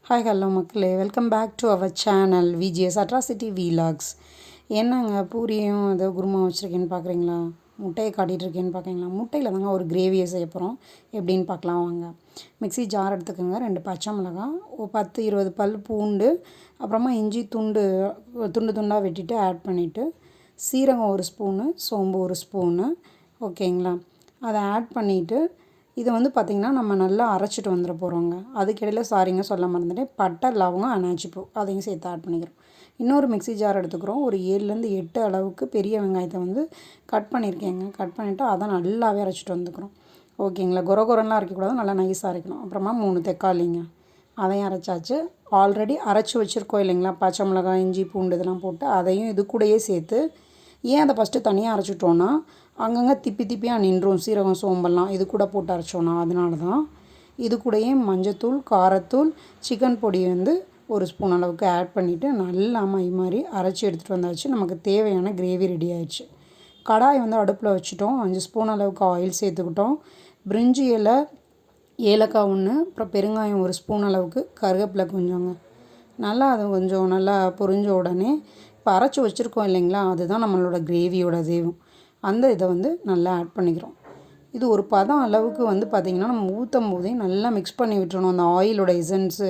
Hi hello மக்களே, welcome back to our channel VGS atrocity வீலாக்ஸ். என்னங்க பூரியும் ஏதோ குருமா வச்சுருக்கேன்னு பார்க்குறீங்களா? முட்டையை காட்டிகிட்டு இருக்கேன்னு பார்க்குறீங்களா? முட்டையில் தாங்க ஒரு கிரேவியை செய்ய போகிறோம். எப்படின்னு பார்க்கலாம் வாங்க. மிக்ஸி ஜார் எடுத்துக்கோங்க, 2 பச்சை மிளகாய், ஒரு 10-20 பல் பூண்டு, அப்புறமா இஞ்சி துண்டு துண்டாக வெட்டிட்டு ஆட் பண்ணிவிட்டு, சீரகம் 1 ஸ்பூனு, சோம்பு 1 ஸ்பூனு, ஓகேங்களா? அதை ஆட் பண்ணிவிட்டு இதை வந்து பார்த்திங்கன்னா நம்ம நல்லா அரைச்சிட்டு வந்துட போகிறோங்க. அதுக்கிடையில் சாரிங்க சொல்ல மறந்துட்டேன், பட்டை லவங்கம் அன்னாச்சி பூ அதையும் சேர்த்து ஆட் பண்ணிக்கிறோம். இன்னொரு மிக்ஸி ஜார் எடுத்துக்கிறோம். ஒரு 7-8 அளவுக்கு பெரிய வெங்காயத்தை வந்து கட் பண்ணியிருக்கேங்க. கட் பண்ணிவிட்டு அதை நல்லாவே அரைச்சிட்டு வந்துக்கிறோம். ஓகேங்களா? கொரகொரலாம் அரைக்கக்கூடாது, நல்லா நைஸாக அரைக்கணும். அப்புறமா 3 தக்காளிங்க, அதையும் அரைச்சாச்சு. ஆல்ரெடி அரைச்சி வச்சுருக்கோம் இல்லைங்களா, பச்சை மிளகாய், இஞ்சி பூண்டு இதெல்லாம் போட்டு அதையும் இது கூடயே சேர்த்து. ஏன் அதை ஃபஸ்ட்டு தனியாக அரைச்சிட்டோன்னா அங்கங்கே திப்பியாக நின்றும் சீரகம் சோம்பெல்லாம் இது கூட போட்டு அரைச்சோன்னா, அதனால தான். இது கூடயே மஞ்சத்தூள், காரத்தூள், சிக்கன் பொடி வந்து 1 ஸ்பூன் அளவுக்கு ஆட் பண்ணிவிட்டு நல்லா மை மாதிரி அரைச்சி எடுத்துகிட்டு வந்தாச்சு. நமக்கு தேவையான கிரேவி ரெடி ஆயிடுச்சு. கடாய் வந்து அடுப்பில் வச்சுட்டோம். 5 ஸ்பூன் அளவுக்கு ஆயில் சேர்த்துக்கிட்டோம். பிரிஞ்சி இலை, ஏலக்காய் 1, அப்புறம் பெருங்காயம் 1 ஸ்பூன் அளவுக்கு, கருவேப்பிலை கொஞ்சங்க. நல்லா அது கொஞ்சம் நல்லா பொரிஞ்ச உடனே இப்போ அரைச்சி வச்சுருக்கோம் இல்லைங்களா, அதுதான் நம்மளோட கிரேவியோட தேவும். அந்த இதை வந்து நல்லா ஆட் பண்ணிக்கிறோம். இது ஒரு பதம் அளவுக்கு வந்து பார்த்திங்கன்னா நம்ம ஊற்றும் போதே நல்லா மிக்ஸ் பண்ணி விட்டுறணும். அந்த ஆயிலோட எசன்ஸு,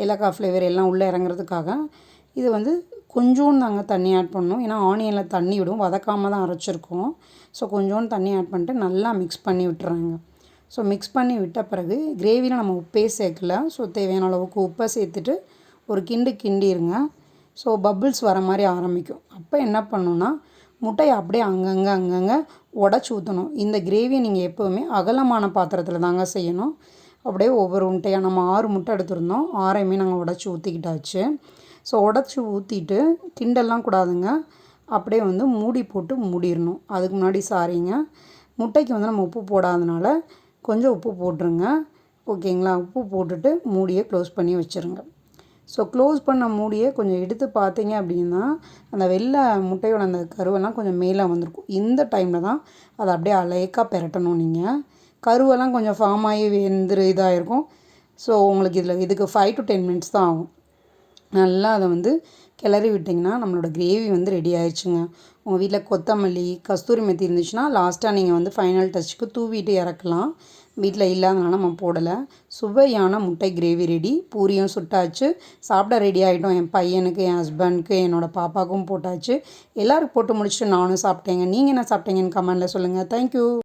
ஏலக்காய் ஃப்ளேவர் எல்லாம் உள்ளே இறங்குறதுக்காக. இது வந்து கொஞ்சோண்டு தாங்க தண்ணி ஆட் பண்ணணும். ஏன்னா ஆனியனில் தண்ணி விடும், வதக்காமல் தான் அரைச்சிருக்கோம். ஸோ கொஞ்சோண்டு தண்ணி ஆட் பண்ணிட்டு நல்லா மிக்ஸ் பண்ணி விட்டுறாங்க. ஸோ மிக்ஸ் பண்ணி விட்ட பிறகு கிரேவியில் நம்ம உப்பே சேர்க்கல. ஸோ தேவையான அளவுக்கு உப்பை சேர்த்துட்டு ஒரு கிண்டிடுங்க. ஸோ பபிள்ஸ் வர மாதிரி ஆரம்பிக்கும். அப்போ என்ன பண்ணணுன்னா முட்டையை அப்படியே அங்கங்கே உடச்சி ஊற்றணும். இந்த கிரேவியை நீங்கள் எப்போவுமே அகலமான பாத்திரத்தில் தாங்க செய்யணும். அப்படியே ஒவ்வொரு முட்டையாக நம்ம 6 முட்டை எடுத்துருந்தோம், 6ஐயுமே நாங்கள் உடச்சி ஊற்றிக்கிட்டாச்சு. ஸோ உடச்சி ஊற்றிட்டு கிண்டெல்லாம் கூடாதுங்க, அப்படியே வந்து மூடி போட்டு மூடிடணும். அதுக்கு முன்னாடி சாரிங்க, முட்டைக்கு வந்து நம்ம உப்பு போடாதனால கொஞ்சம் உப்பு போட்டுருங்க. ஓகேங்களா? உப்பு போட்டுட்டு மூடியை க்ளோஸ் பண்ணி வச்சுருங்க. ஸோ க்ளோஸ் பண்ண மூடியை கொஞ்சம் எடுத்து பார்த்தீங்க அப்படின்னா அந்த வெள்ளை முட்டையோட அந்த கருவெல்லாம் கொஞ்சம் மேலே வந்திருக்கும். இந்த டைமில் தான் அதை அப்படியே அலைக்காக பெரட்டணும். நீங்கள் கருவெல்லாம் கொஞ்சம் ஃபார்ம் ஆகி இதாகிருக்கும். ஸோ உங்களுக்கு இதுக்கு 5 to 10 மினிட்ஸ் தான் ஆகும். நல்லா அதை வந்து கிளறி விட்டிங்கன்னா நம்மளோட கிரேவி வந்து ரெடி ஆயிடுச்சுங்க. உங்கள் வீட்டில் கொத்தமல்லி, கஸ்தூரி மெத்தி இருந்துச்சுன்னா லாஸ்ட்டாக நீங்கள் வந்து ஃபைனல் டச்சுக்கு தூவிட்டு இறக்கலாம். வீட்டில் இல்லாதனால நம்ம போடலை. சுவையான முட்டை கிரேவி ரெடி. பூரியும் சுட்டாச்சு, சாப்பிட ரெடி ஆகிட்டோம். என் பையனுக்கு, என் ஹஸ்பண்டுக்கு, என்னோடய பாப்பாவுக்கும் போட்டாச்சு. எல்லோரும் போட்டு முடிச்சுட்டு நானும் சாப்பிட்டேங்க. நீங்கள் என்ன சாப்பிட்டீங்கன்னு கமெண்டில் சொல்லுங்கள். தேங்க்யூ.